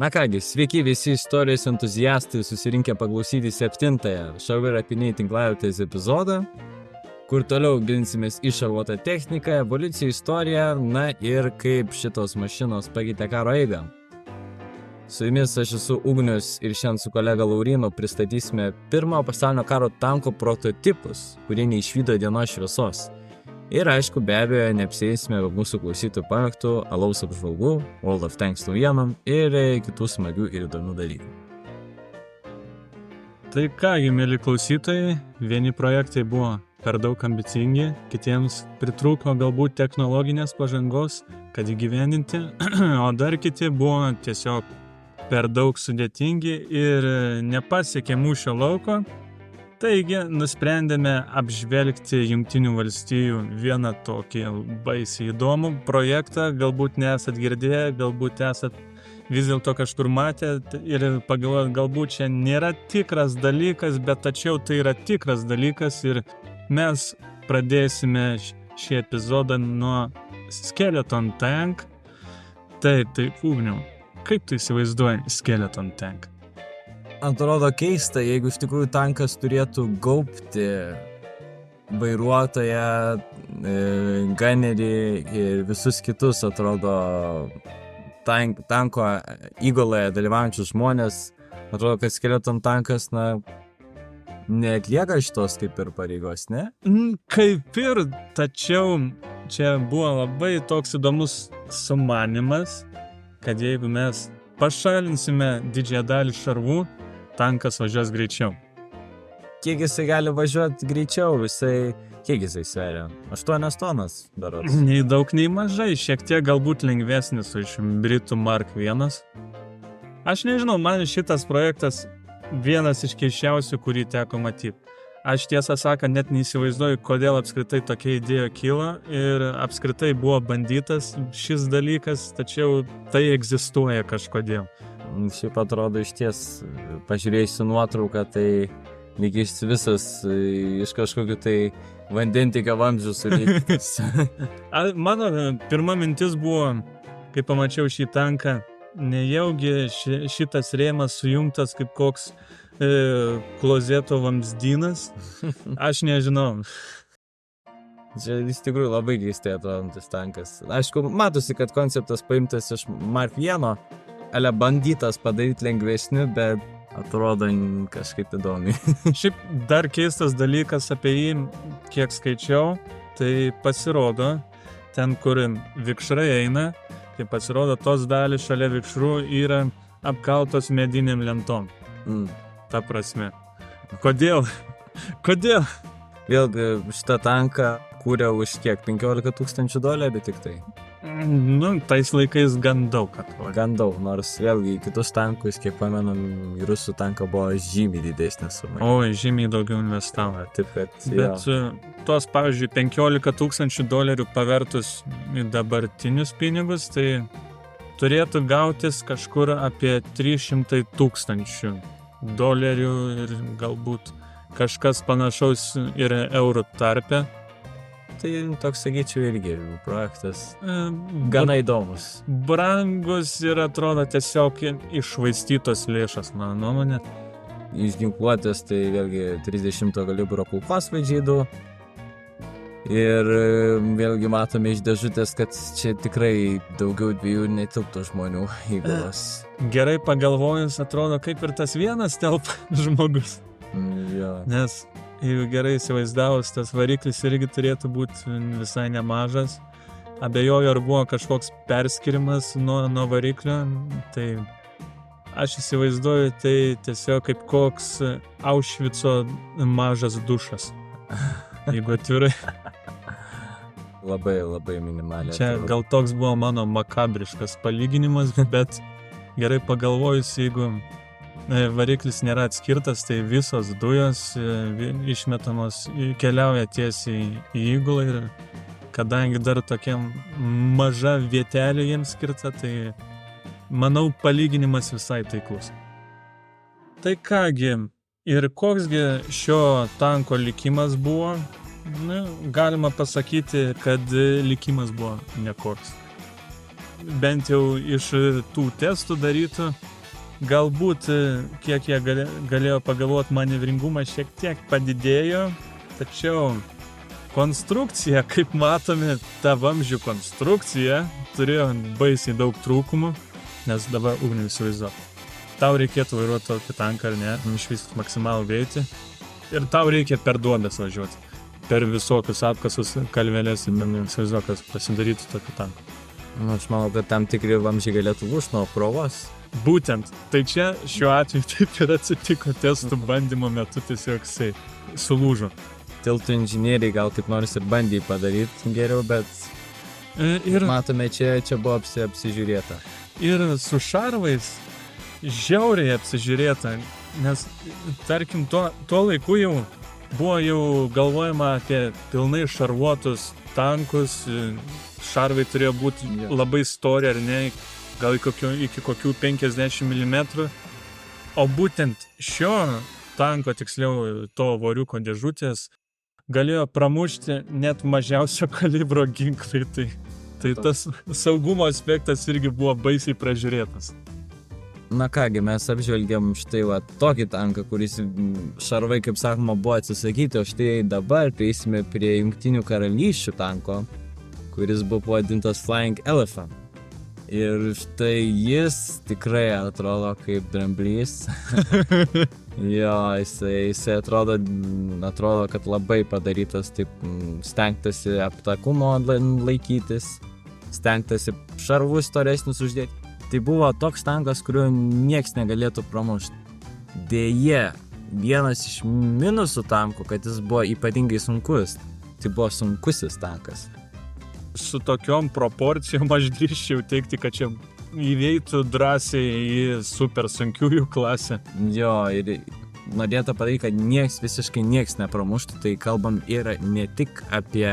Na kągi, sveiki visi istorijos entuziastai susirinkę paklausyti 7-ąją Šarvai ir apiniai tinklavietės epizodą, kur toliau gilinsimės į šarvuotą techniką, evoliucijų istoriją, na ir kaip šitos mašinos pakeitė karo eigą. Su jumis aš esu Ugnius ir šiandien su kolega Laurynu pristatysime pirmojo pasaulinio karo tanko prototipus, kurie neišvydo dienos šviesos. Ir aišku, be abejo, neapsėsime mūsų klausytojų pamėgtų alaus apžvalgų, World of Tanks naujienom ir kitų smagių ir įdomių dalykų. Tai kągi, mėly klausytojai, vieni projektai buvo per daug ambicingi, kitiems pritrūko galbūt technologinės pažangos, kad įgyvendinti, o dar kiti buvo tiesiog per daug sudėtingi ir nepasiekė mūšio lauko. Taigi, nusprendėme apžvelgti Jungtinių valstijų vieną tokį baisiai įdomų projektą, galbūt nesat girdėję, galbūt esat vis dėlto kažkur matę ir pagalvojot, galbūt čia nėra tikras dalykas, bet tačiau tai yra tikras dalykas ir mes pradėsime šį epizodą nuo Skeleton Tank. Taip, Ugniau, kaip tu įsivaizduoji Skeleton Tank? Atrodo keista, jeigu iš tikrųjų tankas turėtų gaubti vairuotoją, ganerį ir visus kitus, atrodo, tanko įguloje dalyvaujančius žmonės. Atrodo, kad Skeleton tankas, neatlieka šitos kaip ir pareigos, ne? Kaip ir, tačiau čia buvo labai toks įdomus sumanymas, kad jeigu mes pašalinsime didžiąją dalį šarvų, tankas važiuos greičiau. Kiek jisai gali važiuoti greičiau? Kiek jisai sveria? 8 tonas berods. Nei daug, nei mažai. Šiek tiek galbūt lengvesnis už Britų Mark 1. Aš nežinau, man šitas projektas vienas iš keisčiausių, kurį teko matyti. Aš tiesą sakant, net neįsivaizduoju, kodėl apskritai tokia idėja kilo ir apskritai buvo bandytas šis dalykas, tačiau tai egzistuoja kažkodėl. Šiaip atrodo išties, pažiūrėjusi nuotrauką, tai lyg visas iš kažkokių tai vandentikio vamzdžių sureiktas. Mano pirma mintis buvo, kai pamačiau šį tanką, nejaugi šitas rėmas sujungtas kaip koks klozeto vamzdynas. Aš nežinau. Čia iš tikrųjų labai keistai atrodantis tankas. Aišku, matosi, kad konceptas paimtas iš Mark 1, ale bandytas padaryti lengvesniu, bet atrodo kažkaip įdomiai. Šiaip dar keistas dalykas apie jį, kiek skaičiau, tai pasirodo, ten, kur vikšrai eina, tai pasirodo, tos dalys šalia vikšrų yra apkaltos medinėm lentom. Ta prasme. Kodėl? Vėlgi, šitą tanką kūrė už kiek? $15,000 tik tai? Tais laikais gan daug atrodė. Gan daug, nors vėlgi kitus tankus, kiek pamenam, rusų tanką buvo žymiai didesnė suma. Oi, žymiai daugiau investavo. Taip, kad... Bet tos, pavyzdžiui, $15,000 pavertus į dabartinius pinigus, tai turėtų gautis kažkur apie $300,000 ir galbūt kažkas panašaus ir eurų tarpe. Tai toks, sakyčiau, irgi projektas gana įdomus. Brangus ir atrodo tiesiog iššvaistytos lėšas, mano nuomonė. Iš ginkluotės tai vėlgi 30 kalibro kulkosvaidžiai 2. Ir vėlgi matome iš dėžutės, kad čia tikrai daugiau 2 netilptų žmonių įgulos. Gerai pagalvojus, atrodo kaip ir tas vienas telpa žmogus. Jo. Nes jeigu gerai įsivaizdavus, tas variklis irgi turėtų būti visai nemažas. Abejoju, ar buvo kažkoks perskirimas nuo variklio, tai aš įsivaizduoju, tai tiesiog kaip koks Aušvico mažas dušas, jeigu atvirai. Labai minimaliai. Čia gal toks buvo mano makabriškas palyginimas, bet gerai pagalvojus, jeigu variklis nėra atskirtas, tai visos dujos išmetamos keliauja tiesiai į įgulą ir kadangi dar tokia maža vietelė jiems skirta, tai manau palyginimas visai taiklus. Tai kągi, ir koksgi šio tanko likimas buvo? Galima pasakyti, kad likimas buvo nekoks. Bent jau iš tų testų darytų, galbūt kiek jie galėjo pagalvoti, manevringumas šiek tiek padidėjo, tačiau konstrukcija, kaip matome, ta vamzdžių konstrukcija turėjo baisiai daug trūkumų, nes dabar ugnį įsivaizduok. Tau reikėtų vairuoti tokį tanką ar ne, išvystyti maksimalų greitį ir tau reikia per duobes važiuoti, per visokius apkasus, kalvelės ir įsivaizduok, kas pasidarytų tokį tanką. Nu, aš manau, kad tam tikri vamzdžiai galėtų lūžti nuo krovos. Būtent, tai čia šiuo atveju taip ir atsitiko testų bandymo metu, tiesiog jisai sulūžo. Tiltų inžinieriai gal kaip nors ir bandė padaryti geriau, bet ir matome, čia buvo apsižiūrėta. Ir su šarvais žiauriai apsižiūrėta, nes, tarkim, tuo laiku jau buvo jau galvojama apie pilnai šarvuotus tankus, šarvai turėjo būti labai stori ar ne, gal iki kokių 50 mm, o būtent šio tanko, tiksliau to voriuko dėžutės, galėjo pramušti net mažiausio kalibro ginklai, tai tas saugumo aspektas irgi buvo baisiai pražiūrėtas. Na kągi, mes apžvelgiam štai tokį tanką, kuris šarvai, kaip sakoma, buvo atsisakyti, o štai dabar prieisime prie Jungtinių karalysčių tanko, kuris buvo pavadintas Flying Elephant. Ir štai jis tikrai atrodo kaip dramblys. Jo, jisai atrodo, kad labai padarytas, taip stengtasi aptakumo laikytis, stengtasi šarvus storesnius uždėti. Tai buvo toks tankas, kuriuo nieks negalėtų pramušti. Deja, vienas iš minusų tanko, kad jis buvo ypatingai sunkus. Tai buvo sunkusis tankas. Su tokiom proporcijom aš drįsčiau teikti, kad čia įveitų drąsiai į super sunkiųjų klasę. Jo, ir norėtų padaryti, kad visiškai nieks nepramuštų, tai kalbam ir ne tik apie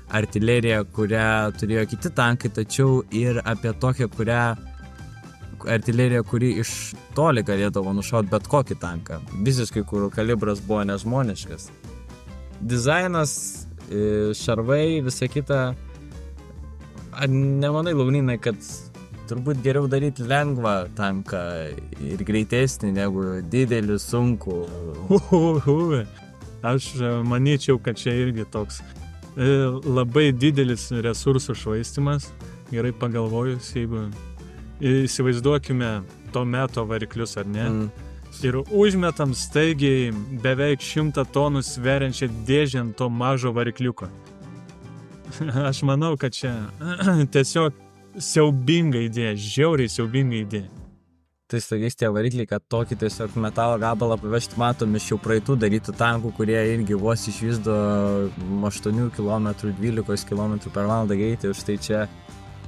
artileriją, kurią turėjo kiti tankai, tačiau ir apie tokią, artilerija, kuri iš toli galėdavo nušauti bet kokį tanką. Visiškai, kur kalibras buvo nežmoniškas. Dizainas, šarvai, visa kita. Ar nemanai, Laurynai, kad turbūt geriau daryti lengvą tanką ir greitesnį negu didelį, sunkų? Aš manyčiau, kad čia irgi toks labai didelis resursų švaistymas. Gerai pagalvojus, jeigu įsivaizduokime to meto variklius, ar ne? Ir užmetam staigiai beveik 100 tonų sveriančią dėžę ant to mažo varikliuko. Aš manau, kad čia tiesiog siaubinga idėja, žiauriai siaubinga idėja. Tai staigiais tie varikliai, kad tokį tiesiog metalo gabalą pavežti, matom iš jau praeitų darytų tankų, kurie irgi vos išvyzdo 8 km, 12 km per valandą greitį. Štai čia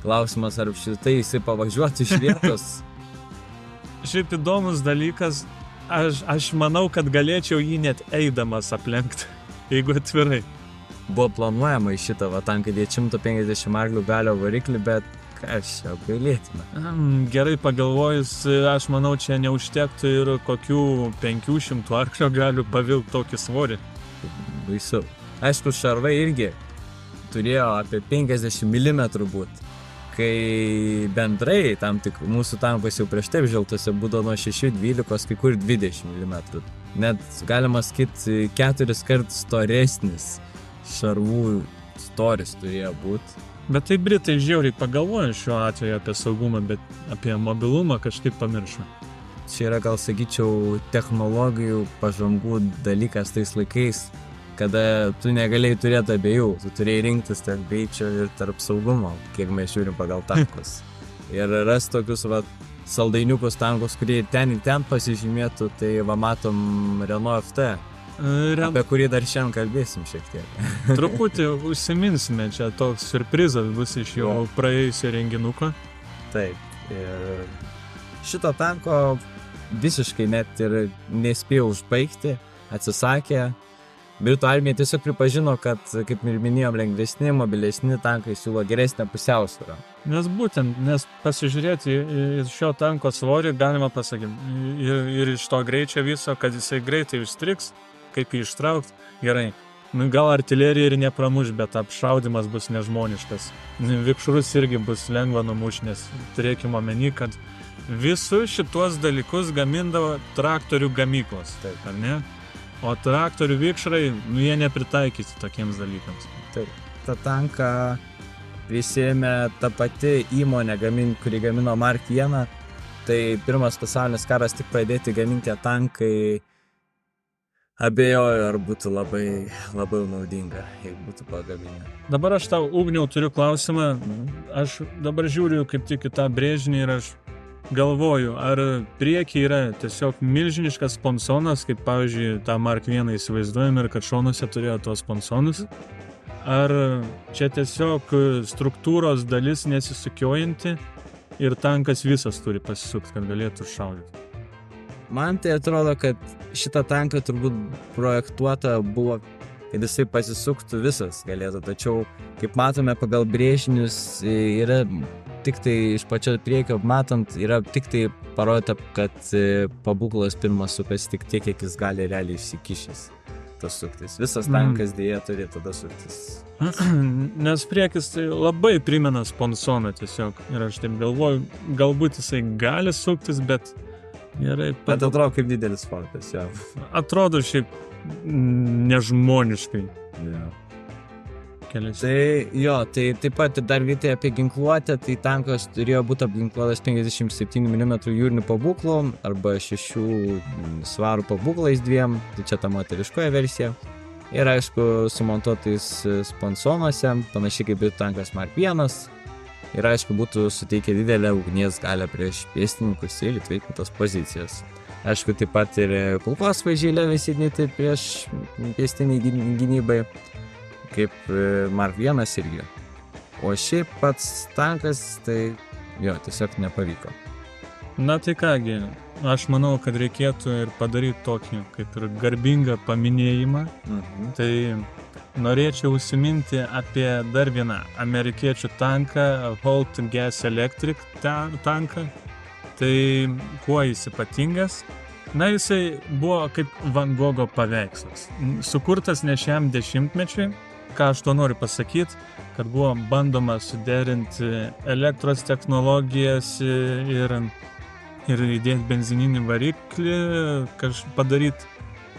klausimas, ar šitai jisai pavažiuoti iš vietos. Šiaip įdomus dalykas, aš manau, kad galėčiau jį net eidamas aplenkti, jeigu atvirai. Buvo planuojama į šitą tanką dėti 150 arklio galio variklį, bet kas čia apgailėtina. Gerai pagalvojus, aš manau, čia neužtektų ir kokių 500 arklio galių pavilkti tokį svorį. Baisu. Aišku, šarvai irgi turėjo apie 50 mm būti, kai bendrai tam tik mūsų tankas jau prieš taip želtose būdavo nuo 6-12, kai kur 20 mm. Net galima sakyti 4 kart storesnis šarvų storis turėjo būti. Bet tai Britai žiauriai pagalvoja šiuo atveju apie saugumą, bet apie mobilumą kažkaip pamiršo. Čia yra, gal sakyčiau, technologijų pažangų dalykas tais laikais, kada tu negalėjai turėti abiejų, tu turėjai rinktis tarp greičio ir tarp saugumo, kiek mes žiūrim pagal tankus. Ir ras tokius saldainiukus tankus, kurie ten pasižymėtų, tai matom Renault FT. Apie kurį dar šiandien kalbėsim šiek tiek. Truputį užsiminsime, čia toks siurprizas bus iš jo praėjusio renginuko. Taip. Ir šito tanko visiškai net ir nespėjo užbaigti, atsisakė. Britų armija tiesiog pripažino, kad, kaip ir minėjom, lengvesni, mobilesni tankai siūlo geresnę pusiausvyrą. Nes pasižiūrėti į šio tanko svorį galima pasakyti. Ir iš to greičio viso, kad jisai greitai užstriks, kaip jį ištraukti, gerai. Gal artilerija ir nepramuš, bet apšaudimas bus nežmoniškas. Vikšrus irgi bus lengva numušti, nes turėkime omeny, kad visus šitos dalykus gamindavo traktorių gamyklos, Taip. ar ne? O traktorių vikšrai, jie nepritaikyti tokiems dalykams. Taip. Ta tanką prisėmė ta pati įmonė, kuri gamino Mark 1. Tai pirmas pasaulinis karas tik pradėti gaminti tankai, abejoju, ar būtų labai naudinga, jeigu būtų pagaminę. Dabar aš tau, Ugniau, turiu klausimą. Aš dabar žiūriu kaip tik į tą brėžinį ir aš galvoju, ar prieky yra tiesiog milžiniškas sponsonas, kaip pavyzdžiui tą Mark 1 įsivaizduojame ir kad šonuose turėjo tuos sponsonus. Ar čia tiesiog struktūros dalis nesisukiojanti ir tankas visas turi pasisukti, kad galėtų šaudyti? Man tai atrodo, kad šitą tanką turbūt projektuota buvo, kad jisai pasisuktų visas galėtų, tačiau, kaip matome pagal brėžinius, yra tik tai iš pačio priekio matant, yra tik tai parodyta, kad pabūklas pirmas sukasi tik tiek, kiek jis gali realiai įsikišęs tas suktis. Visas tankas dėja turi tada suktis. Nes priekis tai labai primena sponsoną tiesiog. Ir aš taip galvoju, galbūt jisai gali suktis, bet gerai. Bet atrodo kaip didelis sportas, jo. Atrodo šiaip nežmoniškai. Jo. Kelias. Tai jo, tai taip pat dar vietoj apie ginkluotę, tai tankas turėjo būti apginkluotas 57 mm jūrinių pabūklų arba 6 svarų pabūklais 2, tai čia ta moteriškoji versija. Ir aišku, sumontuotais sponsonuose, panašiai kaip ir tankas Mark 1. Ir aišku, būtų suteikę didelę ugnies galią prieš pėstininkus ir įtvirtintas pozicijas. Aišku, taip pat ir kulkosvaidžiai levėsidinti prieš pėstinį gynybai, kaip Mark 1 irgi. O šiaip pats tankas, tai jo, tiesiog nepavyko. Na tai kągi, aš manau, kad reikėtų ir padaryti tokį kaip ir garbingą paminėjimą. Tai norėčiau užsiminti apie dar vieną amerikiečių tanką, Holt Gas Electric tanką. Tai kuo jis ypatingas? Na, jisai buvo kaip Van Gogho paveikslas. Sukurtas ne šiam dešimtmečiui. Ką aš to noriu pasakyti, kad buvo bandoma suderinti elektros technologijas ir įdėti benzininį variklį, padaryti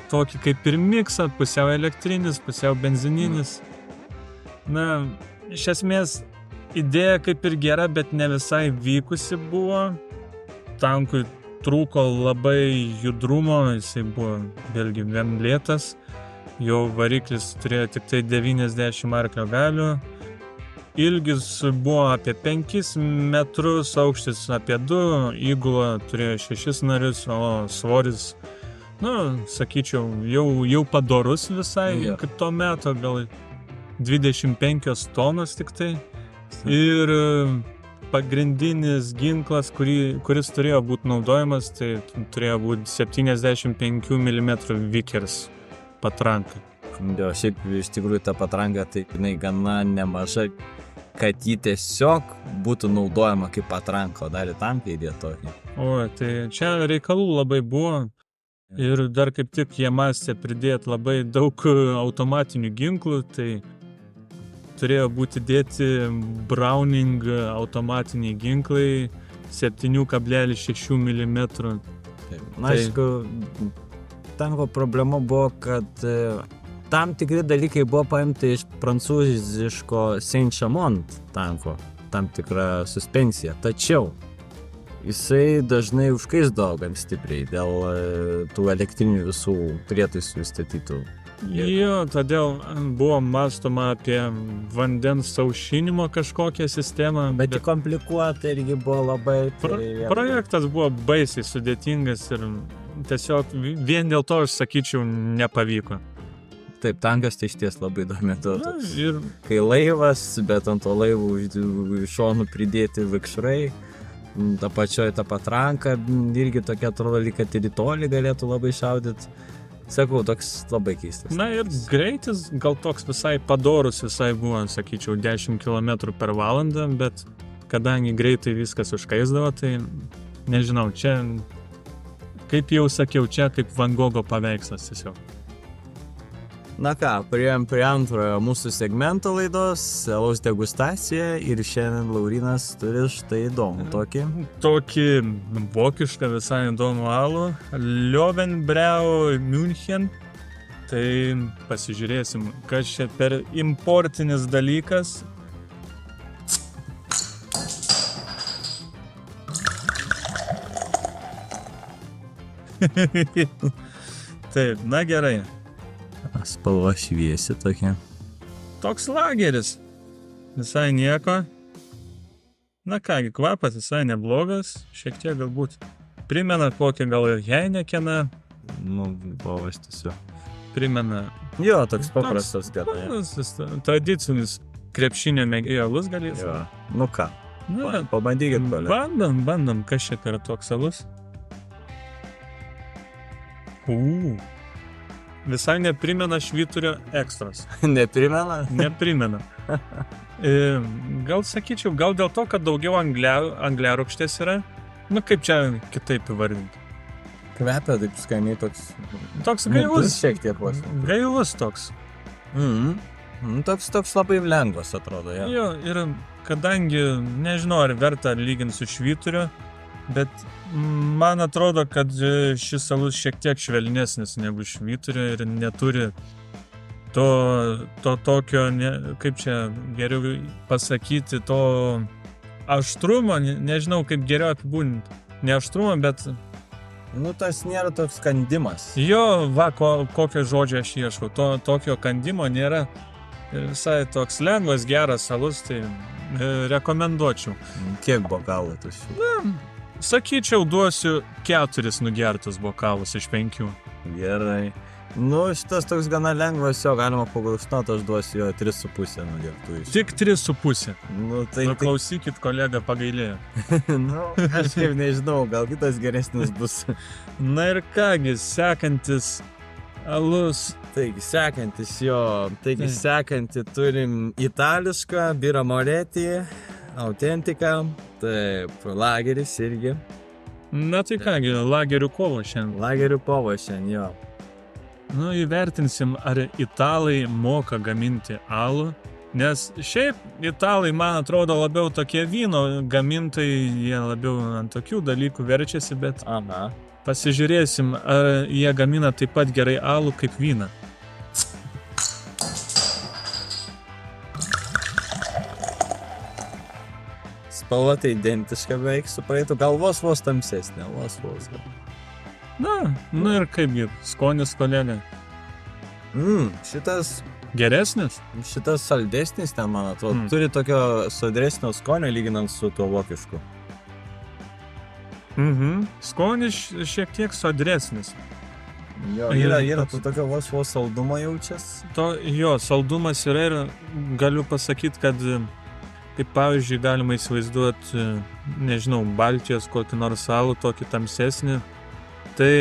tokį kaip ir miksą, pusiau elektrinis, pusiau benzininis. Na, iš esmės, idėja kaip ir gera, bet ne visai vykusi buvo. Tankui trūko labai judrumo, jisai buvo vėlgi vien lėtas. Jo variklis turėjo tik tai 90 arklio galių. Ilgis buvo apie 5 metrus, aukštis apie 2, įgula turėjo 6 narius, o svoris, sakyčiau, jau padorus visai, kaip to meto, gal 25 tonos tik tai. Ir pagrindinis ginklas, kuris turėjo būti naudojamas, tai turėjo būti 75 mm Vickers patranka. Jo, šiaip iš tikrųjų ta patranka, tai jinai gana nemaža, kad ji tiesiog būtų naudojama kaip patranka, o dar į tanką įdėti tokį. O, tai čia reikalų labai buvo ir dar kaip tik jie mąstė pridėti labai daug automatinių ginklų, tai turėjo būti dėti Browning automatiniai ginklai 7,6 mm. Na, aišku, tanko problema buvo, kad tam tikri dalykai buvo paimti iš prancūziško Saint-Chamond tanko, tam tikra suspensija. Tačiau jisai dažnai užkaisdavo gan stipriai dėl tų elektrinių visų prietaisų įstatytų. Jo, todėl buvo mąstoma apie vandens aušinimo kažkokią sistemą. Bet komplikuota irgi buvo labai. Projektas buvo baisiai sudėtingas ir tiesiog vien dėl to, aš sakyčiau, nepavyko. Taip, tankas tai išties labai įdomi. Ir kai laivas, bet ant to laivų iš šonų pridėti vikšrai, ta pačioje ta patranka irgi tokia atrodo, lyg kad ir į tolį galėtų labai šaudyti. Sakau, toks labai keistas. Na ir greitis gal toks visai padorus, visai buvo, sakyčiau, 10 km per valandą, bet kadangi greitai viskas užkaisdavo, tai nežinau, čia, kaip jau sakiau, čia kaip Van Gogho paveikslas tiesiog. Na ką, priėjom prie antrojo mūsų segmento laidos, alaus degustacija ir šiandien Laurynas turi štai įdomų tokį. Tokį vokišką visai įdomų alų, Löwenbräu München. Tai pasižiūrėsim, kas čia per importinis dalykas. Taip, na gerai. Spalva šviesi tokia. Toks lageris. Visai nieko. Na kągi, kvapas visai neblogas. Šiek tiek galbūt primena kokį gal ir Heinekeną. Nu, buvas tiesiog. Primena. Jo, toks paprastas gana. Tradicinis krepšinio mėgėjo alus galės. Jo. Nu ką, Na, pabandykit toliau. bandom, kas čia per toks alus. Visai neprimena švyturio ekstras. Neprimena? Neprimena. Gal sakyčiau, gal dėl to, kad daugiau angliarūgštės yra. Nu, kaip čia kitaip įvardinti. Kvepia taip skaniai toks. Toks Gailus gailus. šiek tiek vos. Gailus toks. Toks labai lengvas atrodo, jo. Jo, ir kadangi nežinau, ar verta lyginti su švyturiu, bet man atrodo, kad šis alus šiek tiek švelnesnis negu švyturio ir neturi to tokio, kaip čia geriau pasakyti, to aštrumo, nežinau kaip geriau apibūdinti. Ne aštrumo, bet Nu, tas nėra toks kandimas. jo, va, kokio žodžio aš ieškau. Tokio kandimo nėra. Visai toks lengvas, geras alus, tai rekomenduočiau. Kiek bokalų tu šių? Sakyčiau, duosiu 4 nugertus bokalus iš 5. Gerai. Nu, šitas toks gana lengvas, jo galima pagurkšnot, aš duosiu jo 3,5 nugertų iš. Tik 3,5. Nu, tai Klausykit, kolega pagailėjo. Nu, aš kaip nežinau, gal kitas geresnis bus. Na ir kągi, sekantis alus. Taigi, sekantį turim itališką, Birra Moretti, autentiką, taip, lageris irgi. Na tai kągi, lagerių kovo šiandien. Lagerių povo šiandien, jo. Nu, įvertinsim, ar italai moka gaminti alų. Nes šiaip italai, man atrodo, labiau tokie vyno gamintojai, jie labiau ant tokių dalykų verčiasi, bet Aha. pasižiūrėsim, ar jie gamina taip pat gerai alų kaip vyną. Spalva tai identiška beveik su praeitų, gal vos tamsesnė, vos. Na ir kaipgi, skonis kolega. Šitas saldesnis ten, man atrodo, turi tokio sodresnio skonio lyginant su tuo vokišku. Skonis šiek tiek sodresnis. Jo, yra tokio vos saldumo jaučias. Jo, saldumas yra ir galiu pasakyti, kad kaip pavyzdžiui galima įsivaizduoti, nežinau, Baltijos kokį nors alų, tokį tamsesnį, tai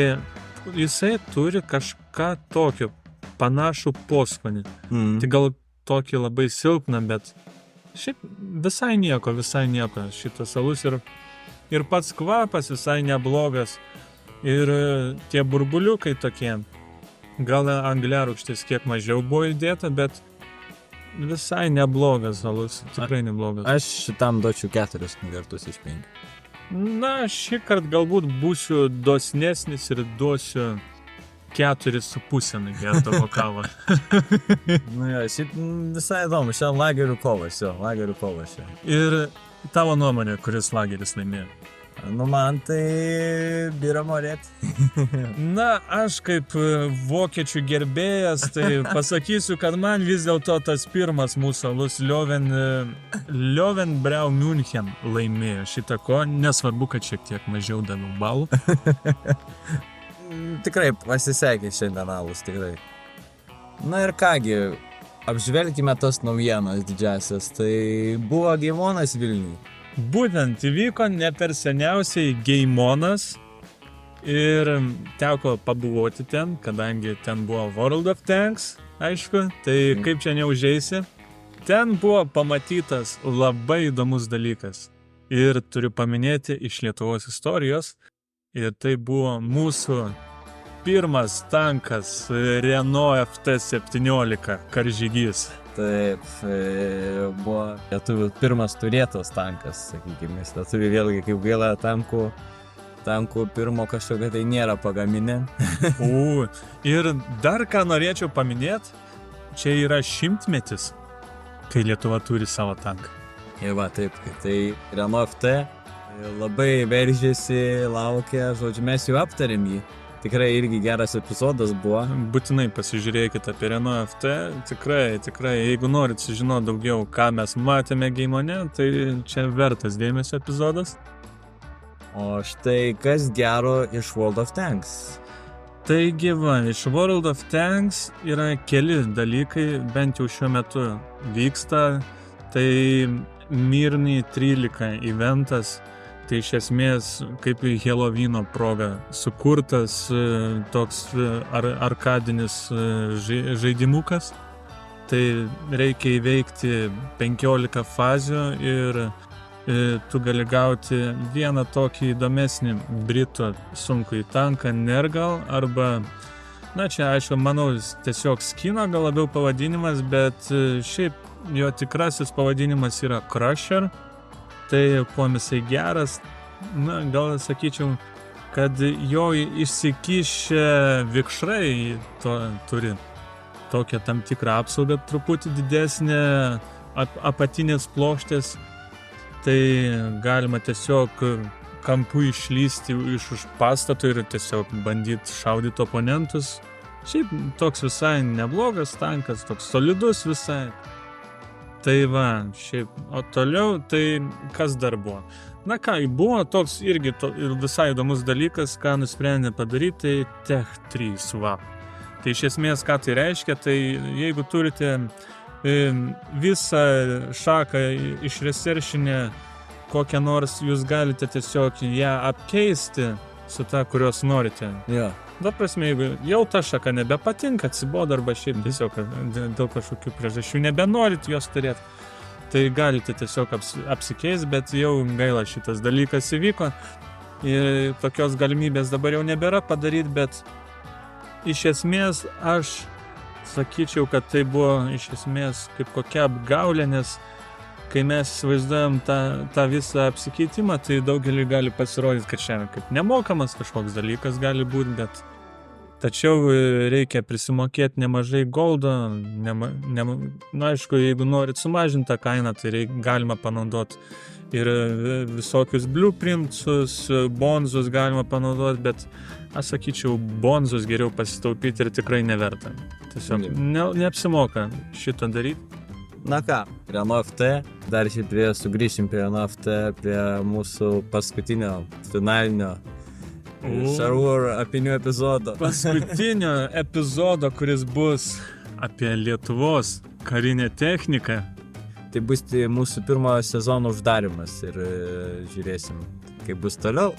jisai turi kažką tokio, panašų poskonį. Tai gal tokį labai silpną, bet šiaip visai nieko šitas alus ir pats kvapas visai neblogas ir tie burbuliukai tokie, gal angliarūgštės kiek mažiau buvo įdėta, bet visai neblogas alus, tikrai neblogas. Aš šitam duočiau 4 nugertus iš 5. Na, šį kartą galbūt būsiu dosnesnis ir duosiu 4,5 nugerto bokalą. Nu jo, šiaip visai įdomu, šiandien lagerių kovas čia. Ir tavo nuomonė, kuris lageris laimėjo? Nu, man tai Birra Moretti. Na, aš kaip vokiečių gerbėjas, tai pasakysiu, kad man vis dėlto tas pirmas mūsų alus Löwenbräu München laimėjo šitą ko, nesvarbu, kad šiek tiek mažiau daviau balų. Tikrai pasisekė šiandien alus, tikrai. Na ir kągi, apžvelkime tas naujienas didžiasias, tai buvo Geimonas Vilniui. Būtent įvyko ne per seniausiai Geimonas ir teko pabuvoti ten, kadangi ten buvo World of Tanks, aišku, tai kaip čia neužeisi. Ten buvo pamatytas labai įdomus dalykas ir turiu paminėti iš Lietuvos istorijos ir tai buvo mūsų pirmas tankas Renault FT17 karžygys. Taip, buvo lietuvių pirmas turėtas tankas, sakykime, nes lietuvių vėlgi kaip gaila tankų pirmo kažkokio tai nėra pagaminę. Ir dar ką norėčiau paminėti, čia yra 100-metis, kai Lietuva turi savo tanką. Ir va, taip, tai Renault FT labai veržėsi, laukia, žodžiu, mes jau aptarėm jį. Tikrai irgi geras epizodas buvo. Būtinai pasižiūrėkite apie Renault FT, tikrai, jeigu norit sužinoti daugiau, ką mes matėme Geimone, tai čia vertas dėmesio epizodas. O štai kas gero iš World of Tanks? Taigi va, iš World of Tanks yra keli dalykai, bent jau šiuo metu vyksta. Tai Mirny 13 eventas, tai iš esmės kaip Helovyno proga sukurtas toks arkadinis žaidimukas. Tai reikia įveikti 15 fazių ir tu gali gauti vieną tokį įdomesnį britų sunkųjį tanką Nergal arba, na čia aišku, manau, tiesiog skino gal labiau pavadinimas, bet šiaip jo tikrasis pavadinimas yra Crusher. Tai kuom jisai geras, na gal sakyčiau, kad jo išsikišę vikšrai turi tokią tam tikrą apsaugą truputį didesnę apatinės plokštės. Tai galima tiesiog kampu išlysti iš už pastato ir tiesiog bandyti šaudyti oponentus. Šiaip toks visai neblogas tankas, toks solidus visai. Tai va, šiaip, o toliau, tai kas dar buvo? Na ką, buvo toks irgi visai įdomus dalykas, ką nusprendė padaryti, tai Tech 3 Swap. Tai iš esmės, ką tai reiškia, tai jeigu turite visą šaką išreseršinę kokią nors, jūs galite tiesiog ją apkeisti su ta, kurios norite. Jo. Da prasme, jeigu jau ta šaka nebepatinka, atsibodo arba šiaip tiesiog dėl kažkokių priežasčių nebenorit jos turėti, tai galite tiesiog apsikeisti, bet jau gaila šitas dalykas įvyko. Ir tokios galimybės dabar jau nebėra padaryti, bet iš esmės aš sakyčiau, kad tai buvo iš esmės kaip kokia apgaulė, nes kai mes įsivaizduojam tą visą apsikeitimą, tai daugelį gali pasirodyti, kad šiandien kaip nemokamas kažkoks dalykas gali būti, bet tačiau reikia prisimokėti nemažai goldo, na aišku, jeigu norit sumažinti tą kainą, tai galima panaudoti ir visokius blueprintus, bonzus galima panaudoti, bet aš sakyčiau, bonzus geriau pasitaupyti ir tikrai neverta. Tiesiog neapsimoka šitą daryti. Na ką, Renault FT, dar šiaip sugrįšim prie Renault FT, prie mūsų paskutinio finalinio server apinių epizodo. Paskutinio epizodo, kuris bus apie Lietuvos karinę techniką. Tai bus mūsų pirmo sezono uždarimas ir žiūrėsim, kaip bus toliau.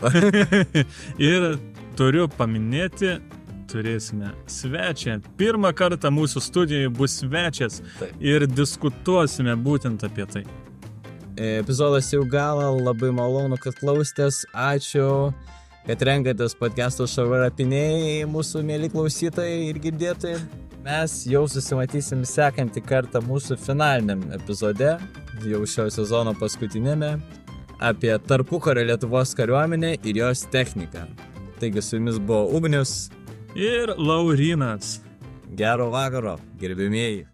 Ir turiu paminėti, turėsime svečią. Pirmą kartą mūsų studijoje bus svečias. Taip. Ir diskutuosime būtent apie tai. Epizodas jau galo, labai malonu, kad klausėtės. Ačiū, kad renkatės podcast'o server apiniai, mūsų mėly klausytojai ir girdėtojai. Mes jau susimatysim sekantį kartą mūsų finaliniam epizode, jau šio sezono paskutinėme, apie tarpukario Lietuvos kariuomenę ir jos techniką. Taigi su jumis buvo Ugnius ir Laurynas. Gero vakaro, gerbimieji.